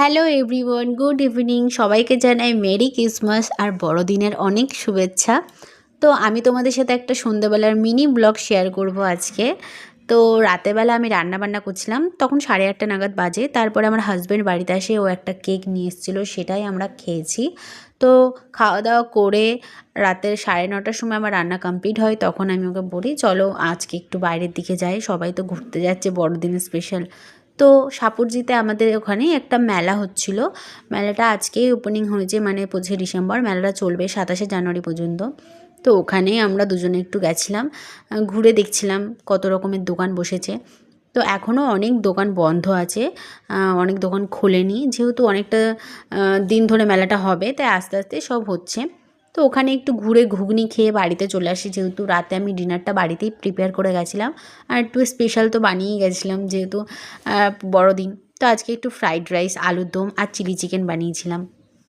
Hello everyone, good evening. সবাইকে জানাই merry Christmas আর বড়দিনের অনেক শুভেচ্ছা। তো আমি তোমাদের সাথে একটা সন্ধ্যেবেলার মিনি ব্লগ শেয়ার করব আজকে। তো রাতেরবেলা আমি রান্নাবান্না করছিলাম, তখন 8:30 নাগাদ বাজে। তারপরে আমার হাজব্যান্ড বাড়িতে আসে, ও একটা কেক নিয়ে এসেছিলো, সেটাই আমরা খেয়েছি। তো খাওয়া দাওয়া করে রাতের 9:30টার সময় আমার রান্না কমপ্লিট হয়। তখন আমি ওকে বলি, চলো আজকে একটু বাইরের দিকে যাই, সবাই তো ঘুরতে যাচ্ছে বড়দিনের স্পেশাল। তো সাপুরজিতে আমাদের ওখানে একটা মেলা হচ্ছিল। মেলাটা আজকেই ওপেনিং হয়েছে, মানে 25 ডিসেম্বর। মেলাটা চলবে 27 জানুয়ারি পর্যন্ত। তো ওখানেই আমরা দুজনে একটু গেছিলাম, ঘুরে দেখছিলাম কত রকমের দোকান বসেছে। তো এখনও অনেক দোকান বন্ধ আছে, অনেক দোকান খোলেনি, যেহেতু অনেকটা দিন ধরে মেলাটা হবে, তাই আস্তে আস্তে সব হচ্ছে। তো ওখানে একটু ঘুরে ঘুগনি খেয়ে বাড়িতে চলে আসি, যেহেতু রাতে আমি ডিনারটা বাড়িতেই প্রিপেয়ার করে গেছিলাম। আর একটু স্পেশাল তো বানিয়েই গেছিলাম, যেহেতু বড়দিন। তো আজকে একটু ফ্রাইড রাইস, আলুর দম আর চিলি চিকেন বানিয়েছিলাম।